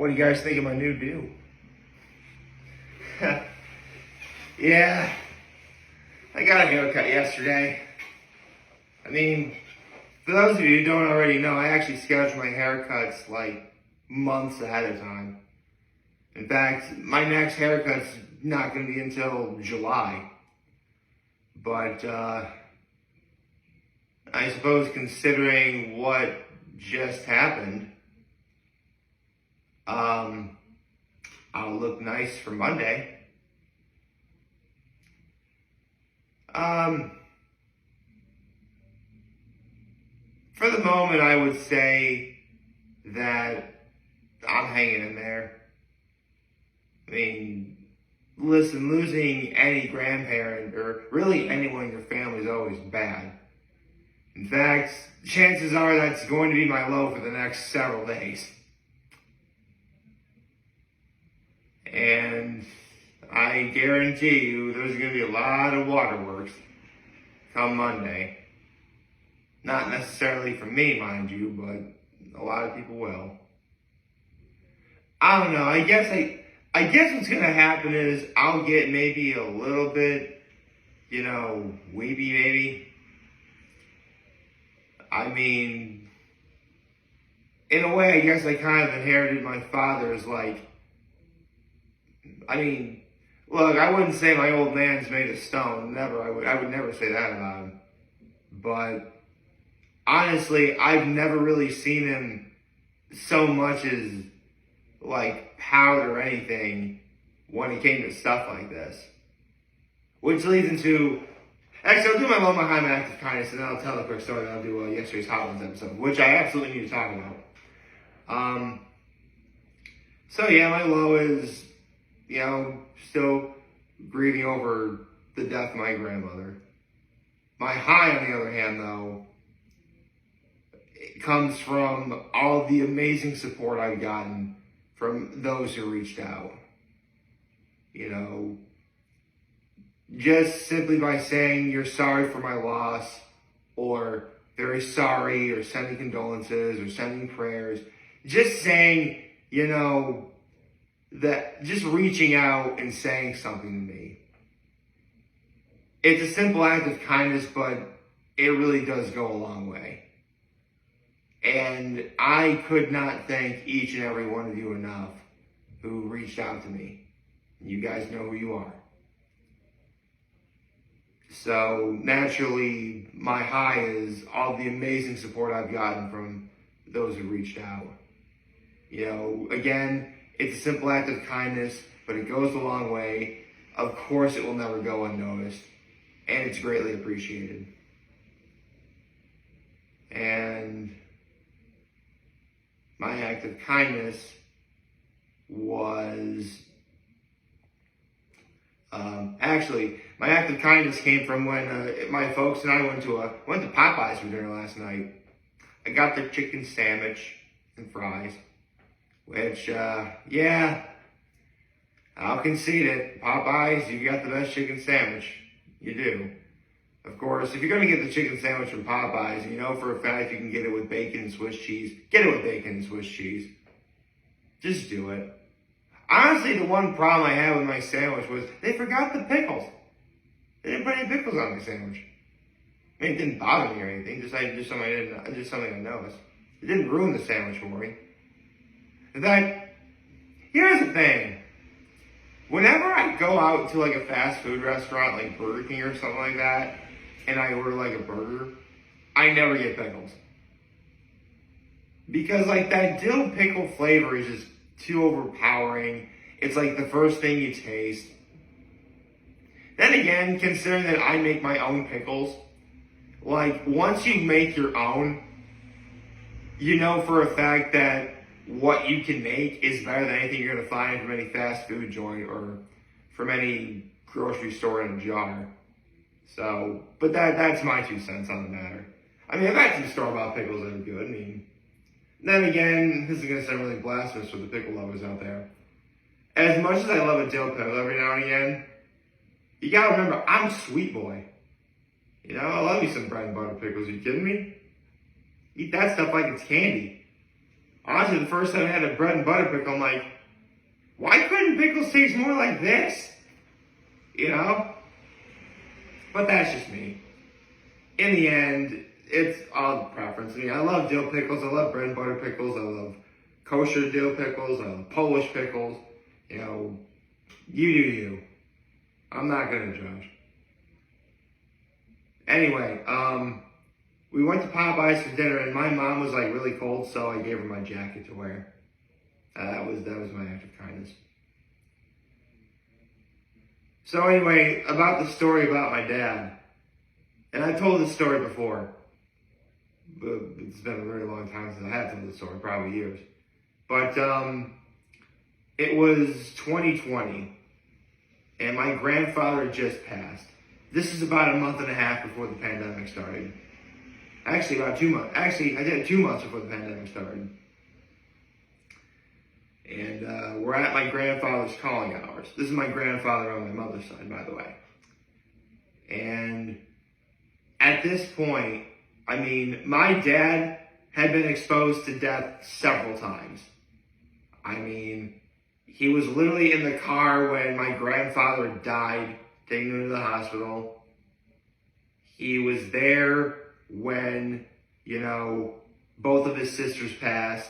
What do you guys think of my new do? Yeah, I got a haircut yesterday. I mean, for those of you who don't already know, I actually schedule my haircuts like months ahead of time. In fact, my next haircut's not going to be until July. But I suppose considering what just happened, I'll look nice for Monday. For the moment, I would say that I'm hanging in there. I mean, listen, losing any grandparent or really anyone in your family is always bad. In fact, chances are that's going to be my low for the next several days. And I guarantee you there's going to be a lot of waterworks come Monday. Not necessarily for me, mind you, but a lot of people will. I don't know. I guess what's going to happen is I'll get maybe a little bit, weepy maybe. I mean, in a way, I guess I kind of inherited my father's, look, I wouldn't say my old man's made of stone. Never. I would never say that about him. But honestly, I've never really seen him so much as pout or anything when it came to stuff like this. Which leads into, actually, I'll do my Love Behind my Act of Kindness, and then I'll tell a quick story that I'll do yesterday's Hotlands episode, which I absolutely need to talk about. So yeah, my low is, still grieving over the death of my grandmother. My high, on the other hand, though, it comes from all the amazing support I've gotten from those who reached out. Just simply by saying you're sorry for my loss, or very sorry, or sending condolences, or sending prayers. Just saying, that just reaching out and saying something to me. It's a simple act of kindness, but it really does go a long way. And I could not thank each and every one of you enough who reached out to me. You guys know who you are. So naturally, my high is all the amazing support I've gotten from those who reached out. Again, it's a simple act of kindness, but it goes a long way. Of course, it will never go unnoticed, and it's greatly appreciated. And my act of kindness was, my act of kindness came from when my folks and I went to Popeyes for dinner last night. I got the chicken sandwich and fries, which, I'll concede it. Popeyes, you got the best chicken sandwich. You do. Of course, if you're going to get the chicken sandwich from Popeyes, and you know for a fact you can get it with bacon and Swiss cheese, get it with bacon and Swiss cheese. Just do it. Honestly, the one problem I had with my sandwich was they forgot the pickles. They didn't put any pickles on my sandwich. I mean, it didn't bother me or anything. Just something I noticed. It didn't ruin the sandwich for me. In fact, here's the thing. Whenever I go out to a fast food restaurant like Burger King or something like that, and I order a burger, I never get pickles. Because that dill pickle flavor is just too overpowering. It's the first thing you taste. Then again, considering that I make my own pickles, once you make your own, you know for a fact that what you can make is better than anything you're going to find from any fast food joint or from any grocery store in a jar. So, but that's my 2 cents on the matter. I mean, I've had some store-bought pickles that are good. I mean, then again, this is going to sound really blasphemous for the pickle lovers out there. As much as I love a dill pickle every now and again, you got to remember, I'm a sweet boy. I love me some bread and butter pickles. Are you kidding me? Eat that stuff like it's candy. Honestly, the first time I had a bread and butter pickle, I'm like, why couldn't pickles taste more like this? You know? But that's just me. In the end, it's all preference. I mean, I love dill pickles. I love bread and butter pickles. I love kosher dill pickles. I love Polish pickles. You know, you do you. I'm not going to judge. Anyway, we went to Popeyes for dinner, and my mom was like really cold, so I gave her my jacket to wear. That was my act of kindness. So anyway, about the story about my dad, and I told this story before, but it's been a very long time since I have told this story, probably years. But it was 2020, and my grandfather had just passed. This is about a month and a half before the pandemic started. Actually, about 2 months. Actually, I did 2 months before the pandemic started. And we're at my grandfather's calling hours. This is my grandfather on my mother's side, by the way. And at this point, I mean, my dad had been exposed to death several times. I mean, he was literally in the car when my grandfather died, taking him to the hospital. He was there when, you know, both of his sisters passed,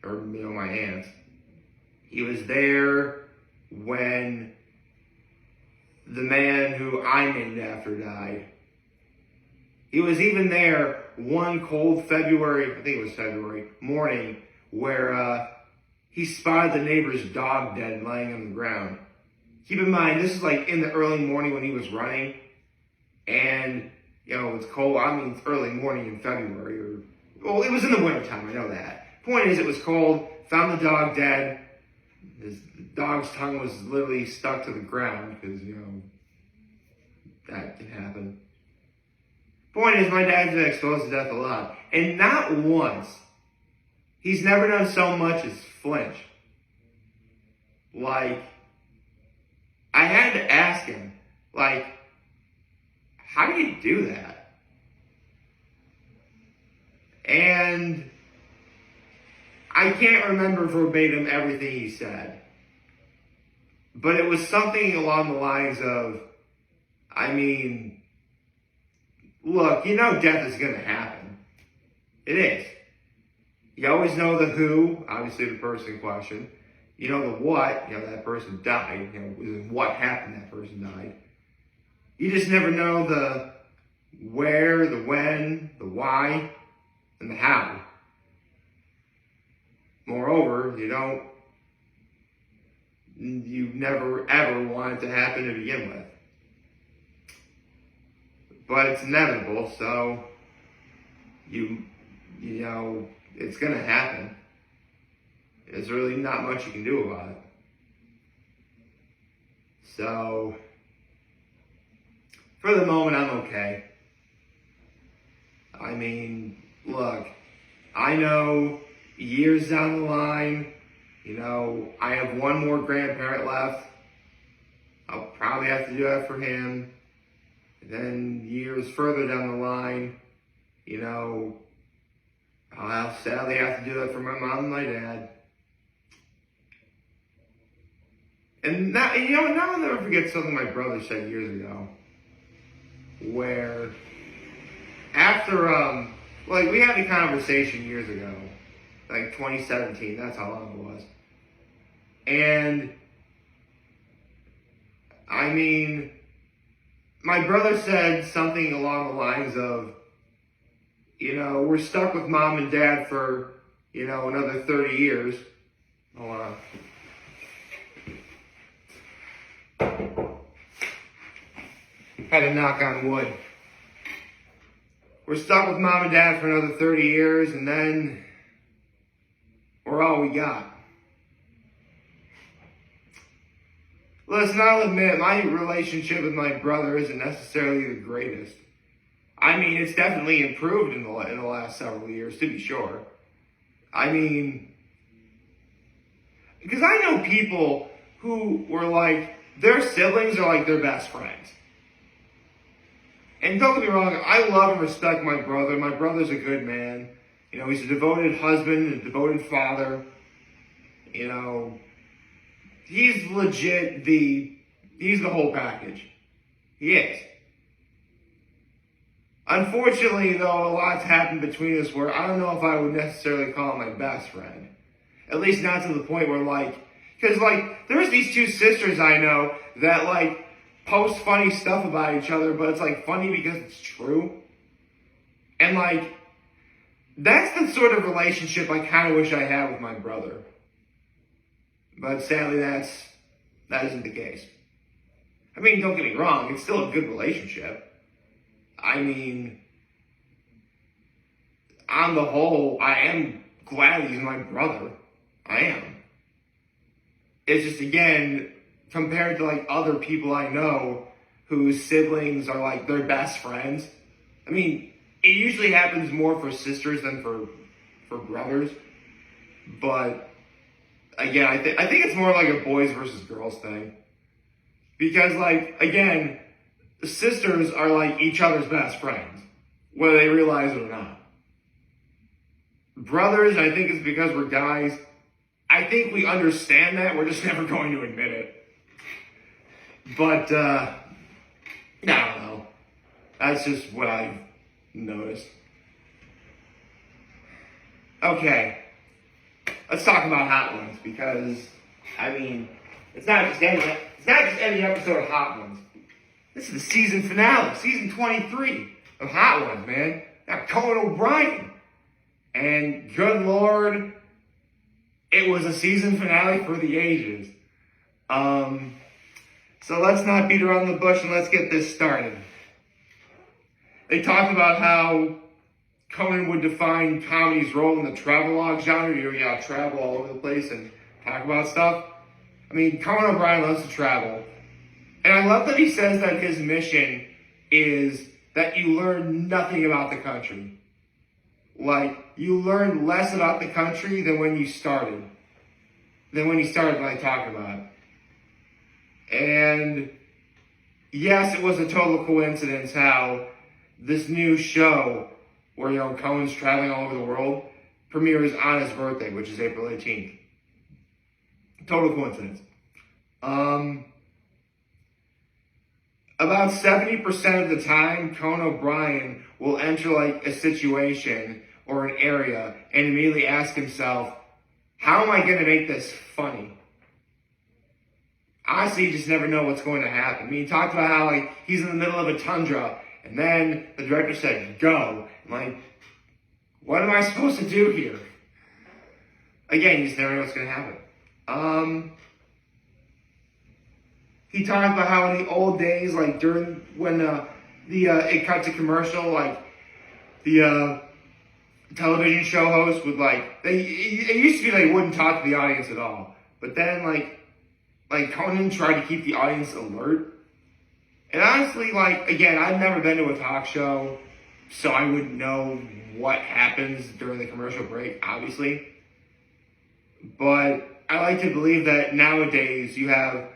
or, you know, my aunts. He was there when the man who I named after died. He was even there one cold February, I think it was February, morning, where he spotted the neighbor's dog dead laying on the ground. Keep in mind, this is like in the early morning when he was running, and, you know, it's cold. I mean, it's early morning in February, well, it was in the wintertime, I know that. Point is, it was cold, found the dog dead. His dog's tongue was literally stuck to the ground, because, you know, that can happen. Point is, my dad's been exposed to death a lot. And not once, he's never done so much as flinch. Like, I had to ask him, like, how do you do that? And I can't remember verbatim everything he said. But it was something along the lines of, I mean, look, you know death is going to happen. It is. You always know the who, obviously the person in question. You know the what, you know, that person died. You know, what happened, that person died. You just never know the where, the when, the why, and the how. Moreover, you never ever want it to happen to begin with. But it's inevitable, so you know, it's gonna happen. There's really not much you can do about it. So, for the moment, I'm okay. I mean, look, I know years down the line, you know, I have one more grandparent left. I'll probably have to do that for him. And then years further down the line, you know, I'll sadly have to do that for my mom and my dad. And now I'll never forget something my brother said years ago. Where after, like, we had a conversation years ago, like 2017, that's how long it was. And, I mean, my brother said something along the lines of, you know, we're stuck with mom and dad for, you know, another 30 years. Hold on. Had to knock on wood. We're stuck with mom and dad for another 30 years, and then we're all we got. Listen, I'll admit, my relationship with my brother isn't necessarily the greatest. I mean, it's definitely improved in the last several years, to be sure. I mean, because I know people who were like, their siblings are like their best friends. And don't get me wrong, I love and respect my brother. My brother's a good man. You know, he's a devoted husband, a devoted father. You know, he's legit he's the whole package. He is. Unfortunately, though, a lot's happened between us where I don't know if I would necessarily call him my best friend. At least not to the point where, like, because, like, there's these two sisters I know that, like, post funny stuff about each other, but it's, like, funny because it's true. And, like, that's the sort of relationship I kind of wish I had with my brother. But sadly, that isn't the case. I mean, don't get me wrong, it's still a good relationship. I mean, on the whole, I am glad he's my brother. I am. It's just, again, compared to, like, other people I know whose siblings are, like, their best friends. I mean, it usually happens more for sisters than for brothers. But, again, I think it's more like a boys versus girls thing. Because, like, again, the sisters are, like, each other's best friends, whether they realize it or not. Brothers, I think it's because we're guys. I think we understand that. We're just never going to admit it. But, I don't know. That's just what I've noticed. Okay. Let's talk about Hot Ones because, I mean, it's not just any episode of Hot Ones. This is the season finale, season 23 of Hot Ones, man. Now, Conan O'Brien. And good Lord, it was a season finale for the ages. So let's not beat around the bush and let's get this started. They talked about how Conan would define comedy's role in the travelogue genre. You know, you gotta travel all over the place and talk about stuff. I mean, Conan O'Brien loves to travel. And I love that he says that his mission is that you learn nothing about the country. Like, you learn less about the country than when you started. Like, talking about it. And yes, it was a total coincidence how this new show where, you know, Cohen's traveling all over the world premieres on his birthday, which is April 18th. Total coincidence. About 70% of the time, Conan O'Brien will enter, like, a situation or an area and immediately ask himself, how am I going to make this funny? Honestly, you just never know what's going to happen. I mean, he talked about how, like, he's in the middle of a tundra, and then the director said, go. I'm like, what am I supposed to do here? Again, you just never know what's going to happen. He talked about how in the old days, like when it cut to commercial, like the television show host would it used to be they wouldn't talk to the audience at all. But then like Conan tried to keep the audience alert. And honestly, like, again, I've never been to a talk show, so I wouldn't know what happens during the commercial break, obviously. But I like to believe that nowadays you have,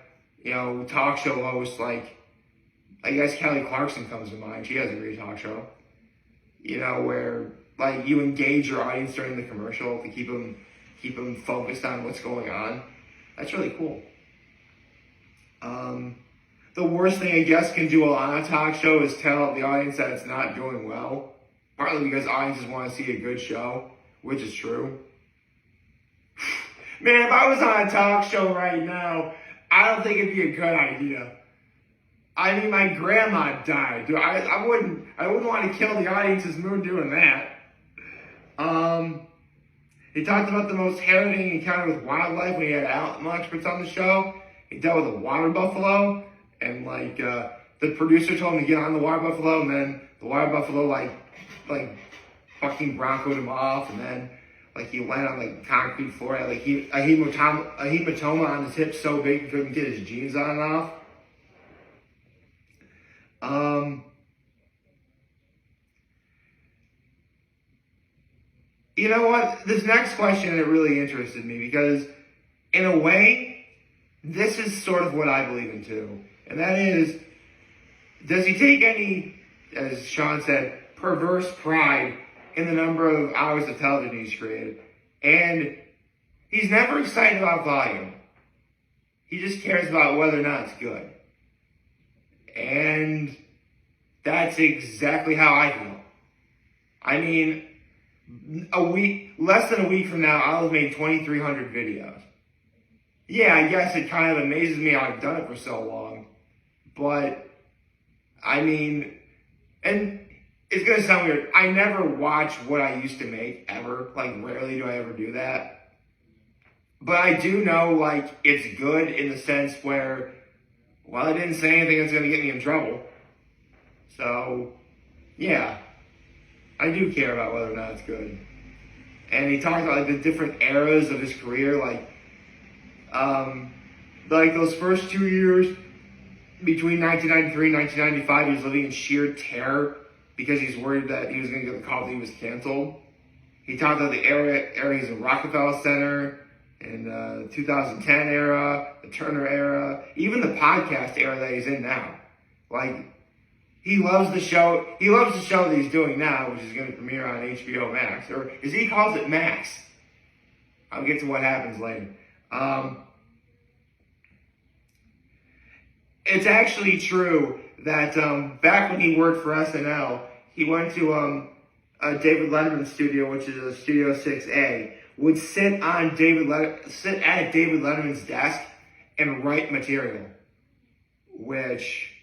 you know, talk show hosts like, I guess Kelly Clarkson comes to mind. She has a great talk show. You know, where, like, you engage your audience during the commercial to keep them focused on what's going on. That's really cool. The worst thing a guest can do on a talk show is tell the audience that it's not going well. Partly because audiences want to see a good show, which is true. Man, if I was on a talk show right now, I don't think it'd be a good idea. I mean, my grandma died. Dude, I wouldn't want to kill the audience's mood doing that. He talked about the most harrowing encounter with wildlife when he had animal experts on the show. He dealt with a water buffalo, and the producer told him to get on the water buffalo, and then the water buffalo like fucking broncoed him off, and then he landed on the concrete floor, had a hematoma on his hip so big he couldn't get his jeans on and off. You know what? This next question, it really interested me because, in a way, this is sort of what I believe in too. And that is, does he take any, as Sean said, perverse pride in the number of hours of television he's created. And he's never excited about volume. He just cares about whether or not it's good. And that's exactly how I feel. I mean, less than a week from now, I'll have made 2,300 videos. Yeah, I guess it kind of amazes me how I've done it for so long. But, I mean, and it's going to sound weird. I never watch what I used to make, ever. Like, rarely do I ever do that. But I do know, like, it's good in the sense where, well, I didn't say anything that's going to get me in trouble. So, yeah. I do care about whether or not it's good. And he talked about, like, the different eras of his career. Like those first 2 years between 1993 and 1995, he was living in sheer terror because he's worried that he was going to get the call that he was canceled. He talked about the areas of Rockefeller Center, and the 2010 era, the Turner era, even the podcast era that he's in now. Like, he loves the show. He loves the show that he's doing now, which is going to premiere on HBO Max, or as he calls it, Max. I'll get to what happens later. It's actually true that back when he worked for SNL, he went to David Letterman's studio, which is a Studio 6A, would sit at David Letterman's desk and write material, which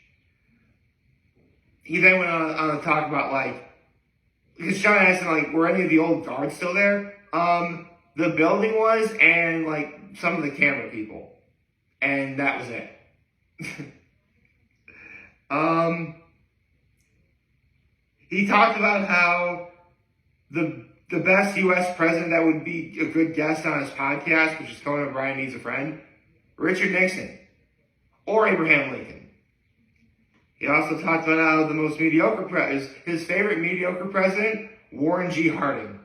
he then went on to talk about, like, because Sean asked him, like, were any of the old guards still there? The building was, and, like, some of the camera people. And that was it. He talked about how the best U.S. president that would be a good guest on his podcast, which is Conan O'Brien Needs a Friend, Richard Nixon or Abraham Lincoln. He also talked about how the most mediocre his favorite mediocre president, Warren G. Harding,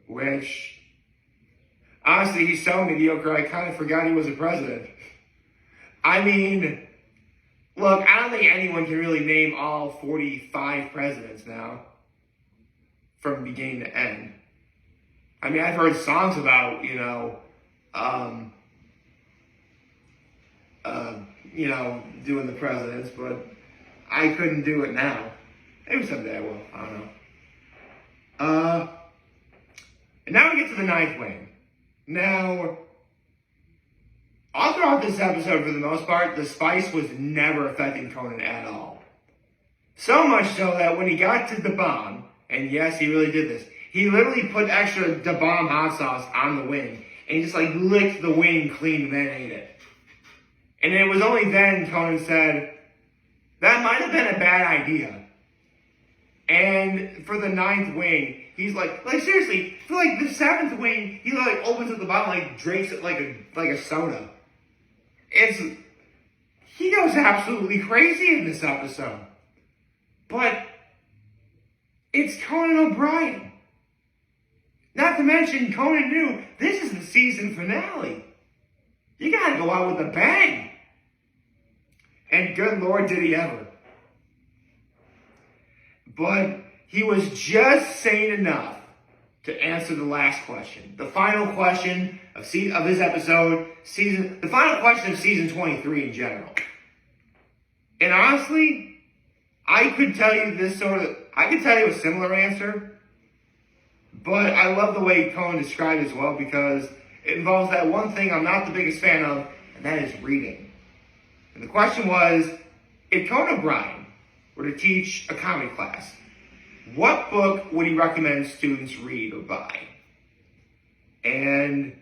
which honestly, he's so mediocre I kind of forgot he was a president. I mean, look, I don't think anyone can really name all 45 presidents now, from beginning to end. I mean, I've heard songs about, doing the presidents, but I couldn't do it now. Maybe someday I will. I don't know. And now we get to the ninth wing. Now, all throughout this episode, for the most part, the spice was never affecting Conan at all. So much so that when he got to the bomb, and yes, he really did this, he literally put extra Da Bomb hot sauce on the wing, and he just like licked the wing clean and then ate it. And it was only then Conan said, that might have been a bad idea. And for the ninth wing, he's like seriously, for like the seventh wing, he like opens up the bottle, like drinks it like a soda. He goes absolutely crazy in this episode. But it's Conan O'Brien. Not to mention, Conan knew this is the season finale. You gotta go out with a bang. And good Lord, did he ever. But he was just sane enough to answer the last question. The final question of this episode, the final question of season 23 in general. And honestly, I could tell you a similar answer, but I love the way Conan described it as well, because it involves that one thing I'm not the biggest fan of, and that is reading. And the question was, if Conan O'Brien were to teach a comedy class, what book would he recommend students read or buy? And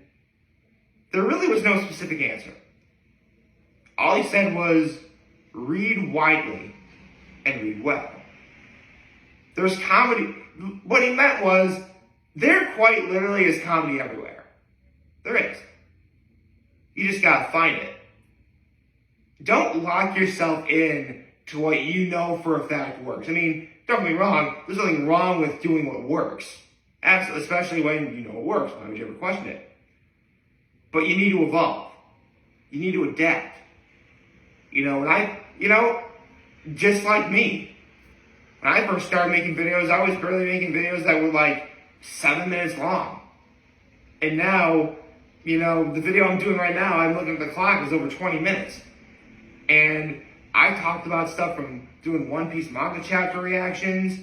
there really was no specific answer. All he said was, read widely and read well. There's comedy. What he meant was, there quite literally is comedy everywhere. There is. You just gotta find it. Don't lock yourself in to what you know for a fact works. I mean, don't get me wrong, there's nothing wrong with doing what works. Absolutely, especially when you know it works. Why would you ever question it? But you need to evolve. You need to adapt. Just like me. When I first started making videos, I was barely making videos that were like 7 minutes long. And now, you know, the video I'm doing right now, I'm looking at the clock, is over 20 minutes. And I talked about stuff from doing One Piece manga chapter reactions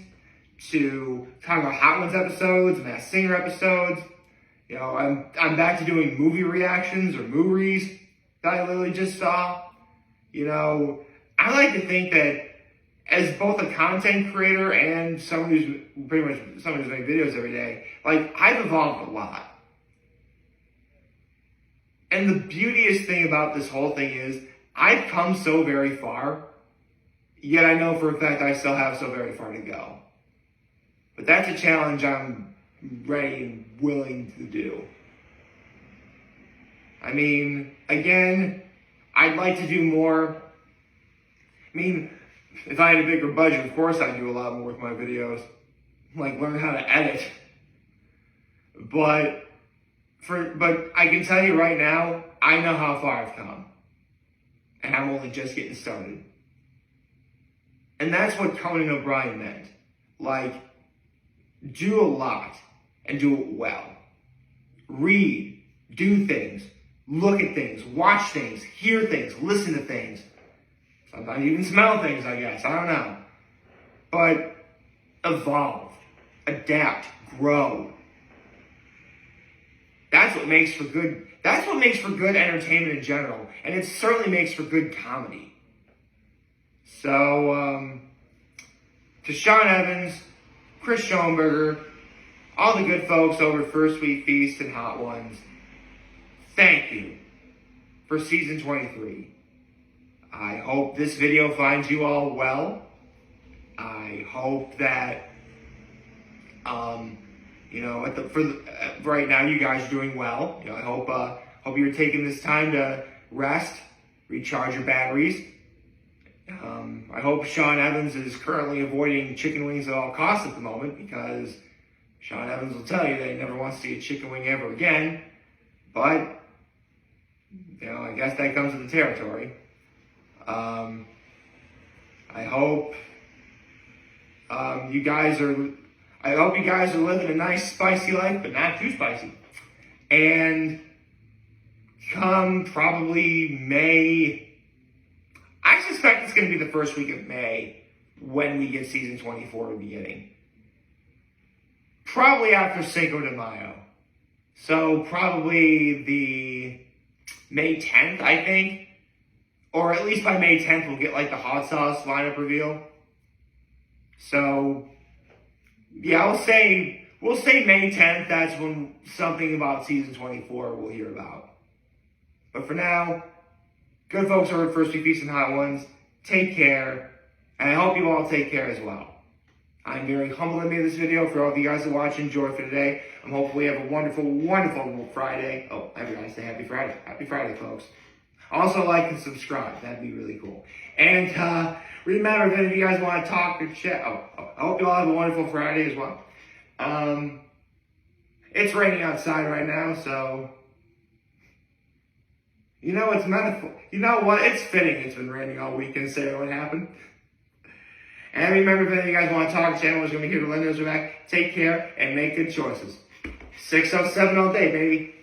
to talking about Hot Ones episodes, Masked Singer episodes. You know, I'm back to doing movie reactions or movies that I literally just saw. You know, I like to think that as both a content creator and someone who's making videos every day, like, I've evolved a lot. And the beautiest thing about this whole thing is I've come so very far, yet I know for a fact I still have so very far to go. But that's a challenge I'm ready and willing to do. I mean, again, I'd like to do more. I mean, if I had a bigger budget, of course I'd do a lot more with my videos. Like, learn how to edit. But I can tell you right now, I know how far I've come. And I'm only just getting started. And that's what Conan O'Brien meant. Like, do a lot and do it well. Read, do things, look at things, watch things, hear things, listen to things. Sometimes even smell things, I guess. I don't know. But evolve, adapt, grow. That's what makes for good. That's what makes for good entertainment in general, and it certainly makes for good comedy. So, to Sean Evans, Chris Schoenberger, all the good folks over at First Week Feast and Hot Ones, thank you for season 23. I hope this video finds you all well. I hope that, you know, right now you guys are doing well. You know, I hope you're taking this time to rest, recharge your batteries. I hope Sean Evans is currently avoiding chicken wings at all costs at the moment, because Sean Evans will tell you that he never wants to eat chicken wing ever again. But, you know, I guess that comes with the territory. I hope you guys are living a nice spicy life, but not too spicy. And come probably May, I suspect it's going to be the first week of May when we get season 24 beginning. Probably after Cinco de Mayo. So probably the May 10th, I think. Or at least by May 10th, we'll get like the hot sauce lineup reveal. So, yeah, we'll say May 10th. That's when something about season 24 we'll hear about. But for now, good folks over at First Week Feast and Hot Ones, take care. And I hope you all take care as well. I'm very humbled to make this video. For all of you guys that watch, enjoy for today. I'm hopefully have a wonderful, wonderful Friday. Oh, I forgot to say happy Friday. Happy Friday, folks. Also, like and subscribe. That'd be really cool. And remember, if any of you guys want to talk or chat, I hope you all have a wonderful Friday as well. It's raining outside right now, so you know it's metaphor. You know what? It's fitting. It's been raining all weekend. Say what happened. And remember, if any of you guys want to talk, the channel is going to be here to lend us back. Take care and make good choices. 607 all day, baby.